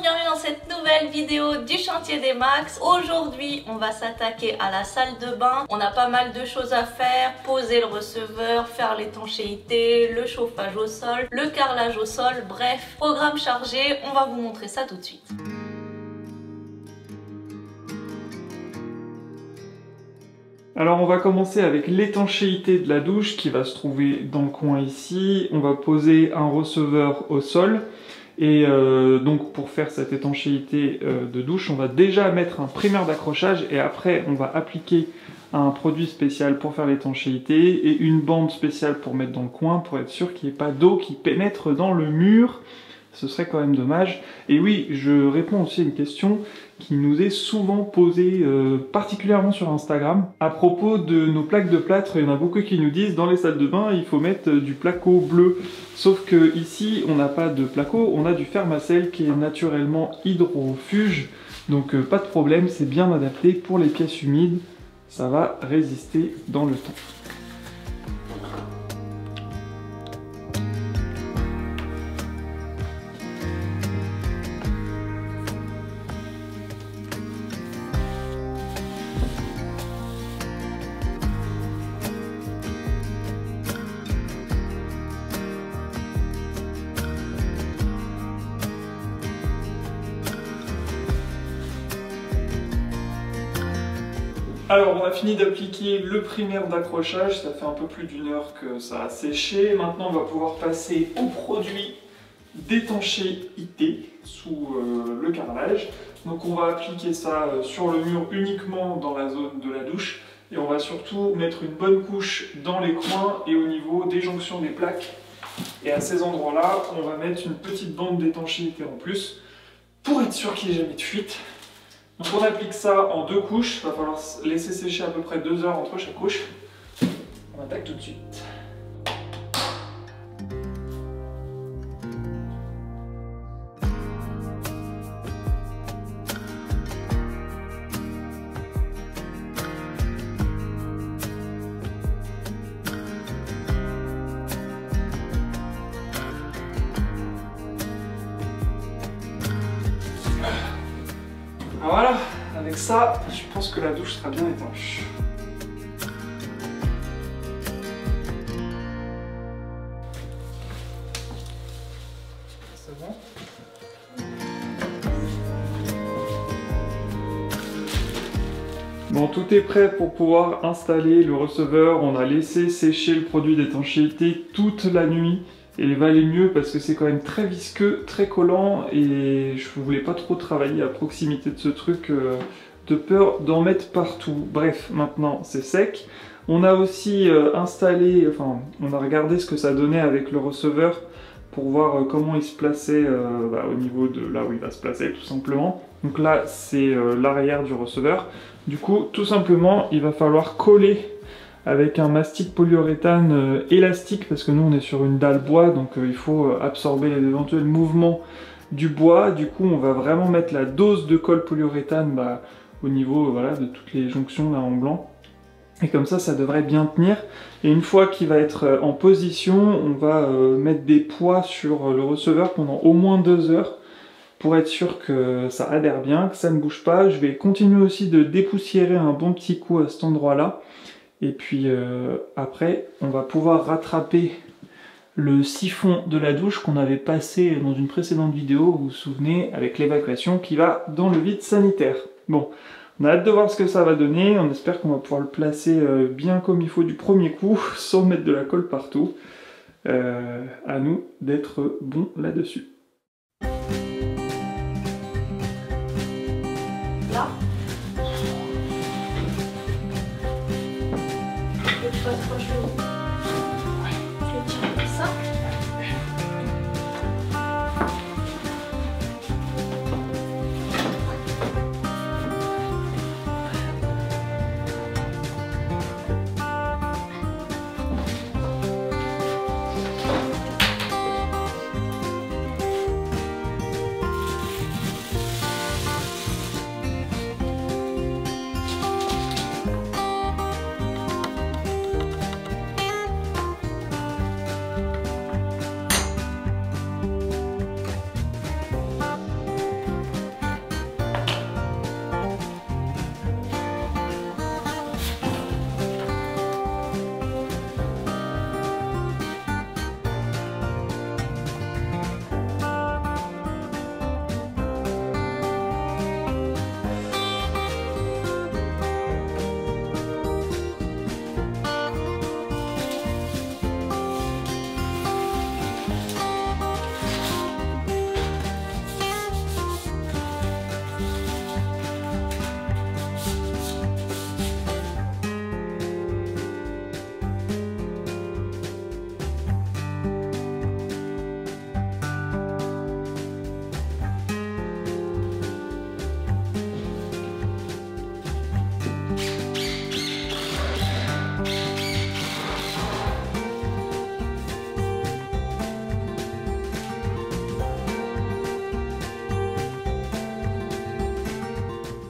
bienvenue dans cette nouvelle vidéo du chantier des Max. Aujourd'hui, on va s'attaquer à la salle de bain. On a pas mal de choses à faire, poser le receveur, faire l'étanchéité, le chauffage au sol, le carrelage au sol, bref, programme chargé, on va vous montrer ça tout de suite. Alors on va commencer avec l'étanchéité de la douche qui va se trouver dans le coin ici. On va poser un receveur au sol et donc pour faire cette étanchéité de douche, on va déjà mettre un primaire d'accrochage et après on va appliquer un produit spécial pour faire l'étanchéité et une bande spéciale pour mettre dans le coin pour être sûr qu'il n'y ait pas d'eau qui pénètre dans le mur. Ce serait quand même dommage. Et oui, je réponds aussi à une question qui nous est souvent posée, particulièrement sur Instagram. À propos de nos plaques de plâtre, il y en a beaucoup qui nous disent dans les salles de bain, il faut mettre du placo bleu. Sauf que ici, on n'a pas de placo, on a du Fermacell qui est naturellement hydrofuge. Donc pas de problème, c'est bien adapté pour les pièces humides. Ça va résister dans le temps. Alors on a fini d'appliquer le primaire d'accrochage, ça fait un peu plus d'une heure que ça a séché. Maintenant on va pouvoir passer au produit d'étanchéité sous le carrelage. Donc on va appliquer ça sur le mur uniquement dans la zone de la douche. Et on va surtout mettre une bonne couche dans les coins et au niveau des jonctions des plaques. Et à ces endroits-là, on va mettre une petite bande d'étanchéité en plus pour être sûr qu'il n'y ait jamais de fuite. Donc on applique ça en deux couches, il va falloir laisser sécher à peu près 2 heures entre chaque couche. On attaque tout de suite. Voilà, avec ça, je pense que la douche sera bien étanche. C'est bon? Bon, tout est prêt pour pouvoir installer le receveur. On a laissé sécher le produit d'étanchéité toute la nuit. Et il va aller mieux parce que c'est quand même très visqueux, très collant et je voulais pas trop travailler à proximité de ce truc de peur d'en mettre partout. Bref, maintenant c'est sec. On a aussi installé, enfin on a regardé ce que ça donnait avec le receveur pour voir comment il se plaçait au niveau de là où il va se placer tout simplement. Donc là c'est l'arrière du receveur. Du coup tout simplement il va falloir coller avec un mastic polyuréthane élastique parce que nous on est sur une dalle bois donc il faut absorber les éventuels mouvements du bois. Du coup on va vraiment mettre la dose de colle polyuréthane au niveau de toutes les jonctions là en blanc et comme ça devrait bien tenir. Et une fois qu'il va être en position, on va mettre des poids sur le receveur pendant au moins 2 heures pour être sûr que ça adhère bien, que ça ne bouge pas. Je vais continuer aussi de dépoussiérer un bon petit coup à cet endroit là. Et puis après, on va pouvoir rattraper le siphon de la douche qu'on avait passé dans une précédente vidéo, vous vous souvenez, avec l'évacuation qui va dans le vide sanitaire. Bon, on a hâte de voir ce que ça va donner, on espère qu'on va pouvoir le placer bien comme il faut du premier coup, sans mettre de la colle partout. À nous d'être bons là-dessus. Là, je tiens comme ça.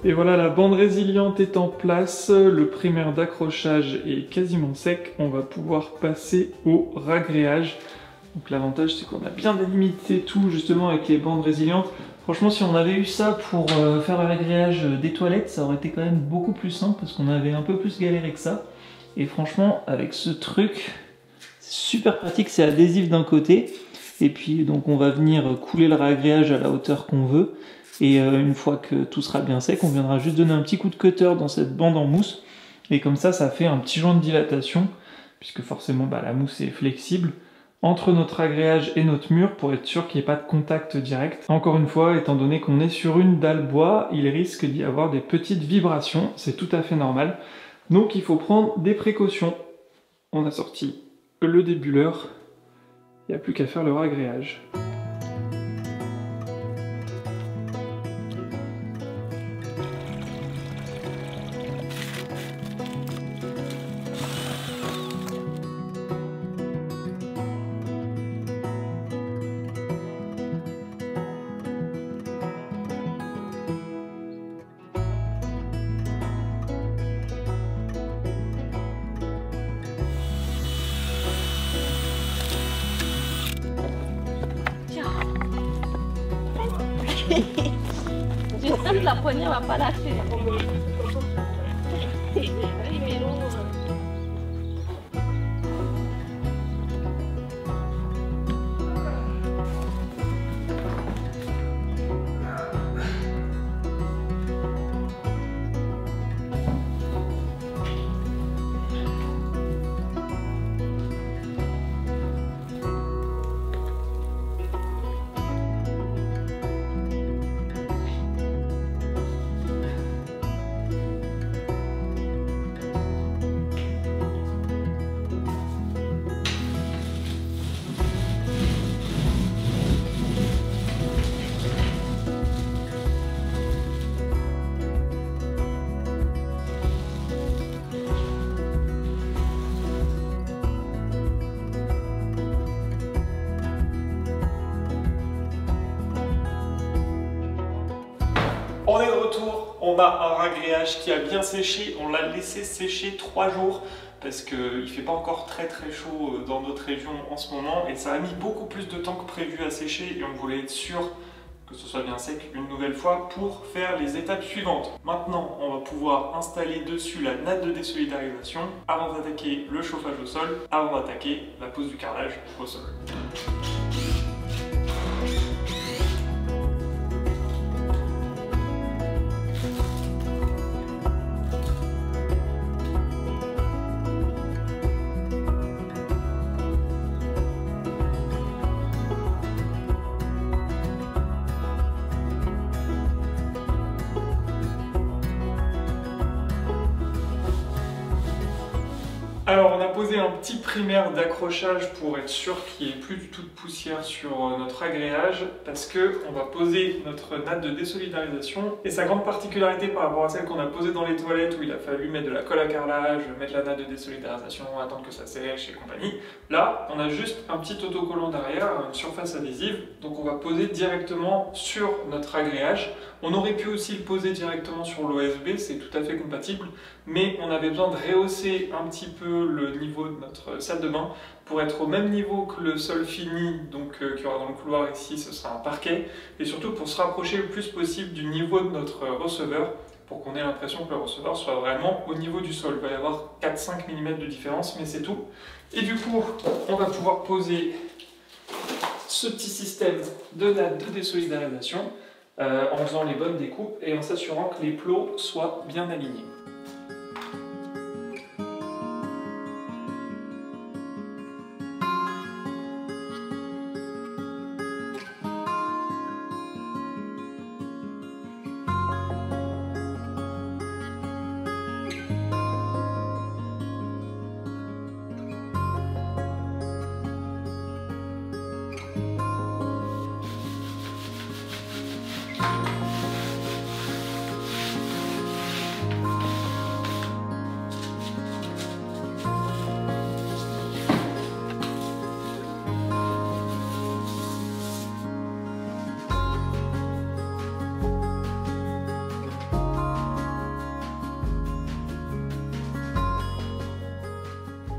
Et voilà, la bande résiliente est en place, le primaire d'accrochage est quasiment sec, on va pouvoir passer au ragréage. Donc l'avantage c'est qu'on a bien délimité tout justement avec les bandes résilientes. Franchement, si on avait eu ça pour faire le ragréage des toilettes, ça aurait été quand même beaucoup plus simple parce qu'on avait un peu plus galéré que ça. Et franchement, avec ce truc, c'est super pratique, c'est adhésif d'un côté. Et puis donc on va venir couler le ragréage à la hauteur qu'on veut. Et une fois que tout sera bien sec, on viendra juste donner un petit coup de cutter dans cette bande en mousse. Et comme ça fait un petit joint de dilatation, puisque forcément la mousse est flexible, entre notre agréage et notre mur pour être sûr qu'il n'y ait pas de contact direct. Encore une fois, étant donné qu'on est sur une dalle bois, il risque d'y avoir des petites vibrations, c'est tout à fait normal. Donc il faut prendre des précautions. On a sorti le débulleur, il n'y a plus qu'à faire le ragréage. J'espère que la poignée va pas lâcher. On est de retour, on a un ragréage qui a bien séché, on l'a laissé sécher 3 jours parce qu'il ne fait pas encore très chaud dans notre région en ce moment et ça a mis beaucoup plus de temps que prévu à sécher et on voulait être sûr que ce soit bien sec une nouvelle fois pour faire les étapes suivantes. Maintenant, on va pouvoir installer dessus la natte de désolidarisation avant d'attaquer le chauffage au sol, avant d'attaquer la pose du carrelage au sol. Alors on a posé un petit primaire d'accrochage pour être sûr qu'il n'y ait plus du tout de poussière sur notre agréage parce que on va poser notre natte de désolidarisation et sa grande particularité par rapport à celle qu'on a posée dans les toilettes où il a fallu mettre de la colle à carrelage, mettre la natte de désolidarisation, attendre que ça sèche et compagnie. Là on a juste un petit autocollant derrière, une surface adhésive, donc on va poser directement sur notre agréage. On aurait pu aussi le poser directement sur l'OSB, c'est tout à fait compatible, mais on avait besoin de rehausser un petit peu le niveau de notre salle de bain pour être au même niveau que le sol fini, donc qu'il y aura dans le couloir ici, ce sera un parquet, et surtout pour se rapprocher le plus possible du niveau de notre receveur, pour qu'on ait l'impression que le receveur soit vraiment au niveau du sol. Il va y avoir 4-5 mm de différence, mais c'est tout. Et du coup, on va pouvoir poser ce petit système de natte de désolidarisation en faisant les bonnes découpes et en s'assurant que les plots soient bien alignés.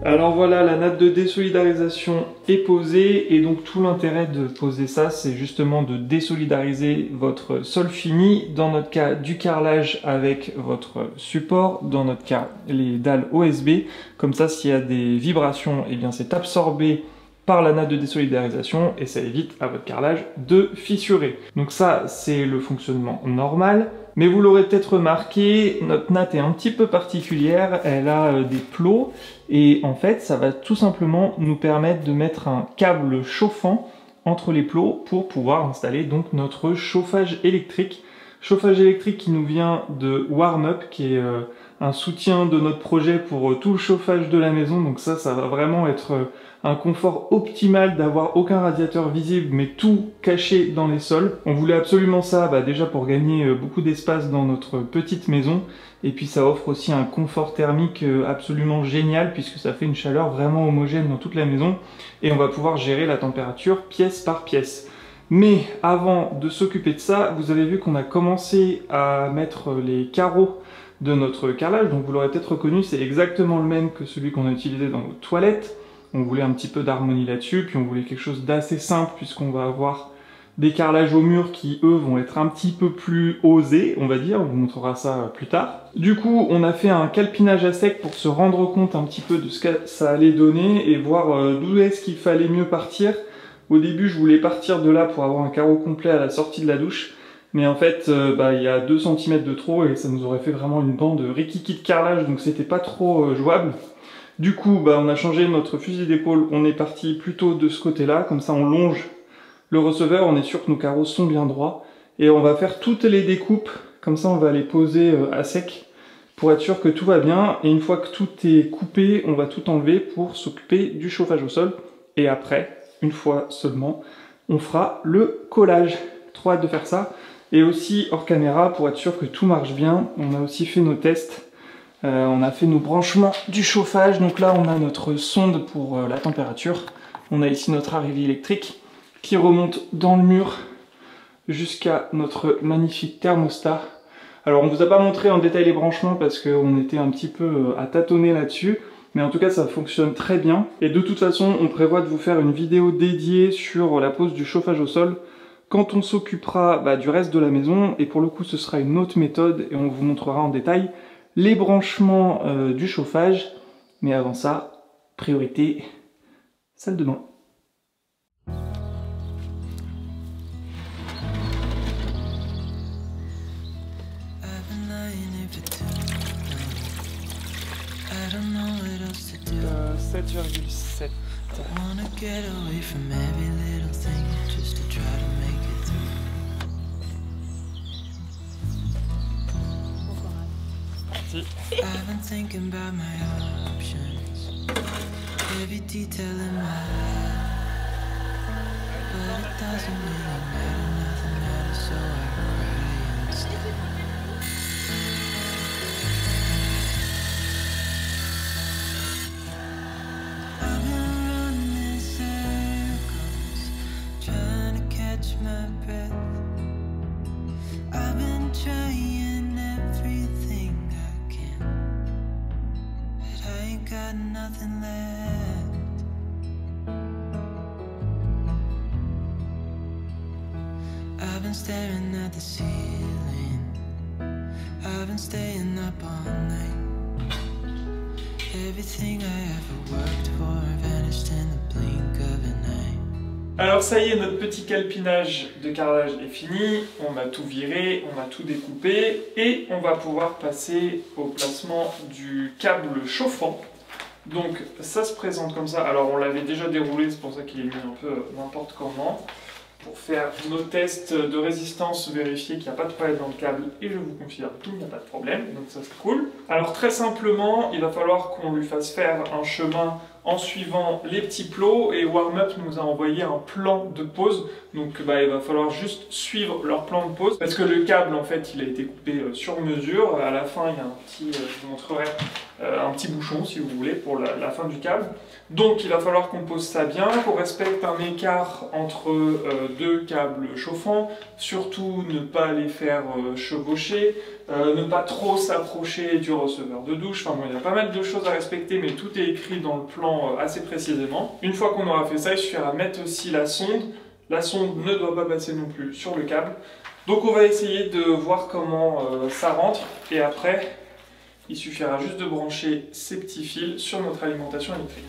Alors voilà, la natte de désolidarisation est posée et donc tout l'intérêt de poser ça, c'est justement de désolidariser votre sol fini, dans notre cas du carrelage avec votre support, dans notre cas les dalles OSB, comme ça s'il y a des vibrations, eh bien c'est absorbé par la natte de désolidarisation et ça évite à votre carrelage de fissurer. Donc ça c'est le fonctionnement normal. Mais vous l'aurez peut-être remarqué, notre natte est un petit peu particulière, elle a des plots et en fait ça va tout simplement nous permettre de mettre un câble chauffant entre les plots pour pouvoir installer donc notre chauffage électrique. Chauffage électrique qui nous vient de Warmup, qui est un soutien de notre projet pour tout le chauffage de la maison, donc ça va vraiment être un confort optimal d'avoir aucun radiateur visible mais tout caché dans les sols. On voulait absolument ça déjà pour gagner beaucoup d'espace dans notre petite maison et puis ça offre aussi un confort thermique absolument génial puisque ça fait une chaleur vraiment homogène dans toute la maison et on va pouvoir gérer la température pièce par pièce. Mais avant de s'occuper de ça, vous avez vu qu'on a commencé à mettre les carreaux de notre carrelage, donc vous l'aurez peut-être reconnu, c'est exactement le même que celui qu'on a utilisé dans nos toilettes. On voulait un petit peu d'harmonie là-dessus, puis on voulait quelque chose d'assez simple puisqu'on va avoir des carrelages au mur qui, eux, vont être un petit peu plus osés, on va dire, on vous montrera ça plus tard. Du coup, on a fait un calpinage à sec pour se rendre compte un petit peu de ce que ça allait donner et voir d'où est-ce qu'il fallait mieux partir. Au début, je voulais partir de là pour avoir un carreau complet à la sortie de la douche, mais en fait, il y a 2 cm de trop et ça nous aurait fait vraiment une bande rikiki de carrelage, donc c'était pas trop jouable. Du coup, on a changé notre fusil d'épaule, on est parti plutôt de ce côté-là, comme ça on longe le receveur, on est sûr que nos carreaux sont bien droits, et on va faire toutes les découpes, comme ça on va les poser à sec, pour être sûr que tout va bien, et une fois que tout est coupé, on va tout enlever pour s'occuper du chauffage au sol, et après, une fois seulement, on fera le collage. Trop hâte de faire ça, et aussi hors caméra, pour être sûr que tout marche bien, on a aussi fait nos tests. On a fait nos branchements du chauffage, donc là on a notre sonde pour la température. On a ici notre arrivée électrique qui remonte dans le mur jusqu'à notre magnifique thermostat. Alors on ne vous a pas montré en détail les branchements parce qu'on était un petit peu à tâtonner là-dessus, mais en tout cas ça fonctionne très bien. Et de toute façon on prévoit de vous faire une vidéo dédiée sur la pose du chauffage au sol quand on s'occupera du reste de la maison, et pour le coup ce sera une autre méthode et on vous montrera en détail les branchements du chauffage, mais avant ça, priorité, salle de bain. « 7,7 » I've been thinking about my options, every detail in my life, but it doesn't really matter, nothing matters, so I cry instead. I've been running in circles, trying to catch my breath. I've been trying everything got nothing left. I've been staring at the ceiling, I've been staying up all night. Everything I ever worked for vanished in the blink of an eye. Alors ça y est, notre petit calpinage de carrelage est fini, on a tout viré, on a tout découpé et on va pouvoir passer au placement du câble chauffant. Donc ça se présente comme ça, alors on l'avait déjà déroulé, c'est pour ça qu'il est mis un peu n'importe comment, pour faire nos tests de résistance, vérifier qu'il n'y a pas de problème dans le câble, et je vous confirme qu'il n'y a pas de problème, donc ça c'est cool. Alors très simplement, il va falloir qu'on lui fasse faire un chemin en suivant les petits plots, et Warmup nous a envoyé un plan de pose, donc il va falloir juste suivre leur plan de pose, parce que le câble en fait il a été coupé sur mesure. À la fin il y a un petit, je vous montrerai, un petit bouchon si vous voulez pour la fin du câble. Donc il va falloir qu'on pose ça bien, qu'on respecte un écart entre deux câbles chauffants, surtout ne pas les faire chevaucher, ne pas trop s'approcher du receveur de douche. Enfin bon, il y a pas mal de choses à respecter, mais tout est écrit dans le plan assez précisément. Une fois qu'on aura fait ça, il suffira de mettre aussi la sonde. La sonde ne doit pas passer non plus sur le câble. Donc on va essayer de voir comment ça rentre, et après, il suffira juste de brancher ces petits fils sur notre alimentation électrique.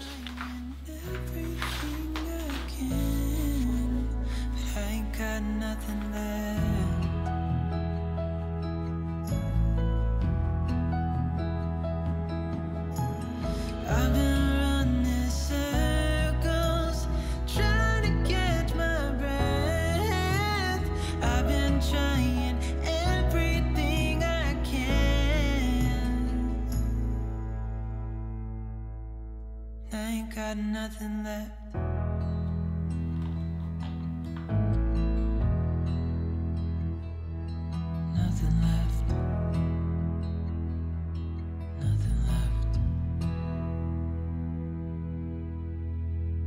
Got nothing left. Nothing left. Nothing left.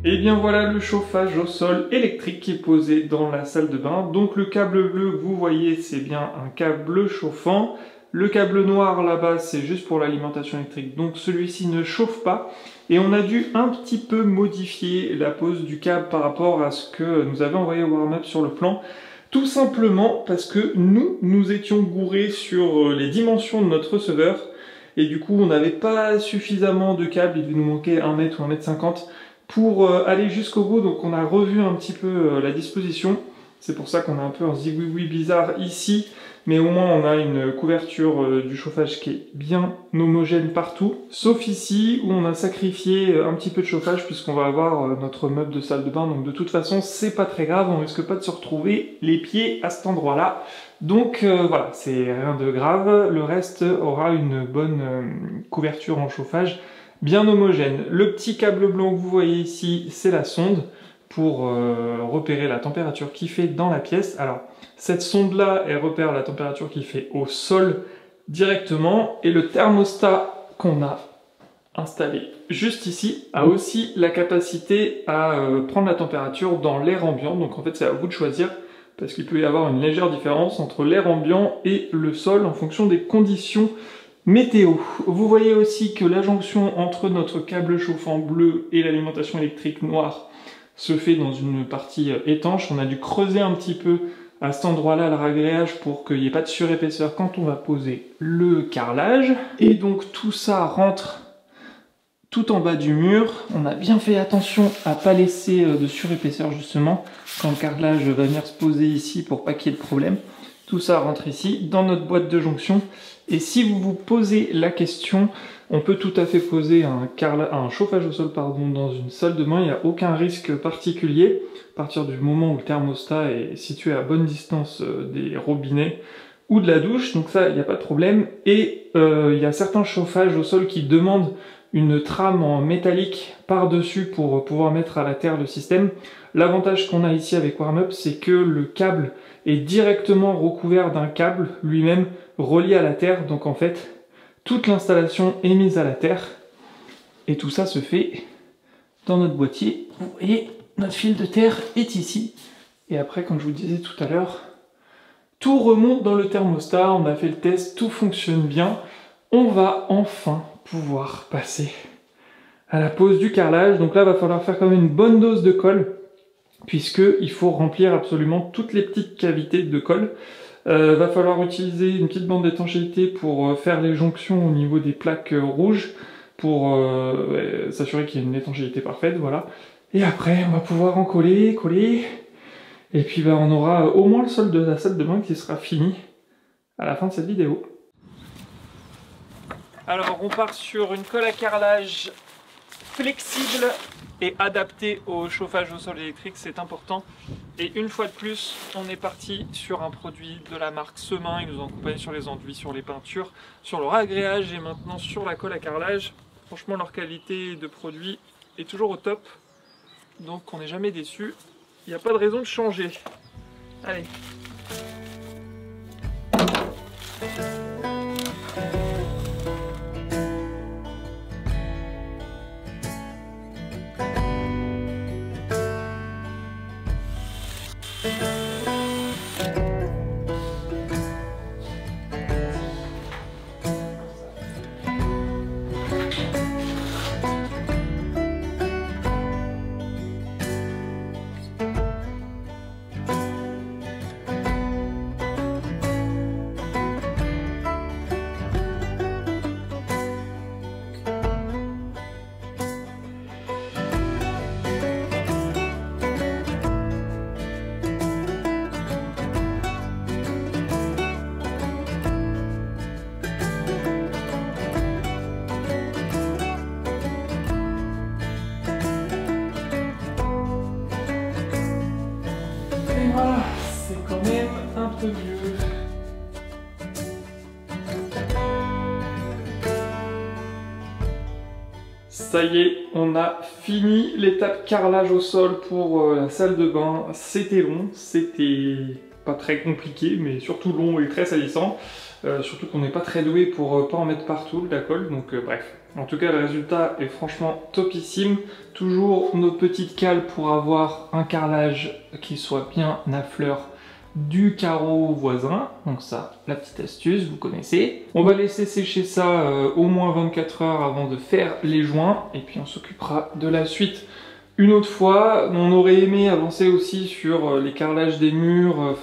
Et bien voilà le chauffage au sol électrique qui est posé dans la salle de bain. Donc le câble bleu que vous voyez, c'est bien un câble chauffant. Le câble noir là-bas, c'est juste pour l'alimentation électrique, donc celui-ci ne chauffe pas. Et on a dû un petit peu modifier la pose du câble par rapport à ce que nous avait envoyé Warmup sur le plan. Tout simplement parce que nous étions gourés sur les dimensions de notre receveur. Et du coup, on n'avait pas suffisamment de câbles, il devait nous manquer 1 mètre ou 1,50 m pour aller jusqu'au bout. Donc on a revu un petit peu la disposition. C'est pour ça qu'on a un peu un zigouigoui bizarre ici. Mais au moins on a une couverture du chauffage qui est bien homogène partout. Sauf ici où on a sacrifié un petit peu de chauffage puisqu'on va avoir notre meuble de salle de bain. Donc de toute façon c'est pas très grave, on risque pas de se retrouver les pieds à cet endroit-là. Donc voilà, c'est rien de grave. Le reste aura une bonne couverture en chauffage bien homogène. Le petit câble blanc que vous voyez ici, c'est la sonde pour repérer la température qu'il fait dans la pièce. Alors, cette sonde-là, elle repère la température qu'il fait au sol directement, et le thermostat qu'on a installé juste ici a aussi la capacité à prendre la température dans l'air ambiant. Donc en fait, c'est à vous de choisir, parce qu'il peut y avoir une légère différence entre l'air ambiant et le sol en fonction des conditions météo. Vous voyez aussi que la jonction entre notre câble chauffant bleu et l'alimentation électrique noire se fait dans une partie étanche. On a dû creuser un petit peu à cet endroit-là le ragréage pour qu'il n'y ait pas de surépaisseur quand on va poser le carrelage. Et donc tout ça rentre tout en bas du mur. On a bien fait attention à ne pas laisser de surépaisseur justement quand le carrelage va venir se poser ici pour pas qu'il y ait de problème. Tout ça rentre ici dans notre boîte de jonction. Et si vous vous posez la question, on peut tout à fait poser un chauffage au sol dans une salle de bain, il n'y a aucun risque particulier, à partir du moment où le thermostat est situé à bonne distance des robinets ou de la douche, donc ça, il n'y a pas de problème. Et il y a certains chauffages au sol qui demandent une trame en métallique par-dessus pour pouvoir mettre à la terre le système. L'avantage qu'on a ici avec Warmup, c'est que le câble est directement recouvert d'un câble lui-même relié à la terre, donc en fait, toute l'installation est mise à la terre, et tout ça se fait dans notre boîtier. Vous voyez, notre fil de terre est ici, et après, comme je vous le disais tout à l'heure, tout remonte dans le thermostat. On a fait le test, tout fonctionne bien. On va enfin pouvoir passer à la pose du carrelage. Donc là, il va falloir faire quand même une bonne dose de colle, puisqu'il faut remplir absolument toutes les petites cavités de colle. Va falloir utiliser une petite bande d'étanchéité pour faire les jonctions au niveau des plaques rouges, pour s'assurer qu'il y ait une étanchéité parfaite, voilà. Et après, on va pouvoir en coller, et puis on aura au moins le sol de la salle de bain qui sera fini à la fin de cette vidéo. Alors, on part sur une colle à carrelage flexible et adaptée au chauffage au sol électrique, c'est important. Et une fois de plus, on est parti sur un produit de la marque Semin. Ils nous ont accompagnés sur les enduits, sur les peintures, sur le ragréage et maintenant sur la colle à carrelage. Franchement, leur qualité de produit est toujours au top, donc on n'est jamais déçu. Il n'y a pas de raison de changer. Allez. Ça y est, on a fini l'étape carrelage au sol pour la salle de bain. C'était long, c'était pas très compliqué, mais surtout long et très salissant. Surtout qu'on n'est pas très doué pour pas en mettre partout de la colle, donc bref. En tout cas, le résultat est franchement topissime. Toujours nos petites cales pour avoir un carrelage qui soit bien à fleur du carreau voisin. Donc ça, la petite astuce, vous connaissez. On va laisser sécher ça au moins 24 heures avant de faire les joints. Et puis on s'occupera de la suite une autre fois. On aurait aimé avancer aussi sur les carrelages des murs,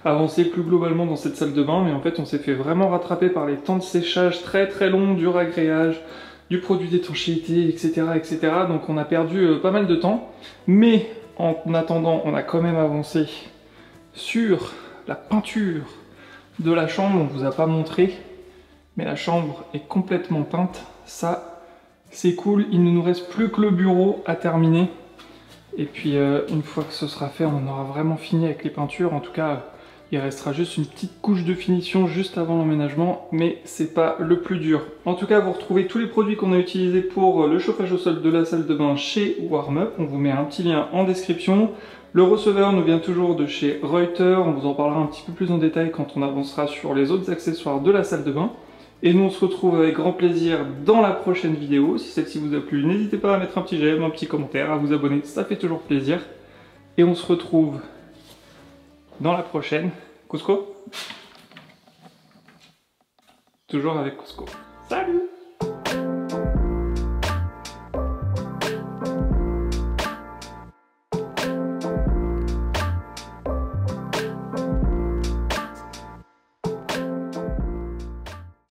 avancer plus globalement dans cette salle de bain, mais en fait on s'est fait vraiment rattraper par les temps de séchage très très longs, du ragréage, du produit d'étanchéité, etc., etc. Donc on a perdu pas mal de temps, mais en attendant on a quand même avancé sur la peinture de la chambre. On vous a pas montré, mais la chambre est complètement peinte, ça c'est cool. Il ne nous reste plus que le bureau à terminer, et puis une fois que ce sera fait on aura vraiment fini avec les peintures. En tout cas, il restera juste une petite couche de finition juste avant l'emménagement, mais c'est pas le plus dur. En tout cas, vous retrouvez tous les produits qu'on a utilisés pour le chauffage au sol de la salle de bain chez Warmup. On vous met un petit lien en description. Le receveur nous vient toujours de chez Reuter. On vous en parlera un petit peu plus en détail quand on avancera sur les autres accessoires de la salle de bain. Et nous, on se retrouve avec grand plaisir dans la prochaine vidéo. Si celle-ci vous a plu, n'hésitez pas à mettre un petit j'aime, un petit commentaire, à vous abonner, ça fait toujours plaisir. Et on se retrouve dans la prochaine. Cusco. Toujours avec Cusco. Salut!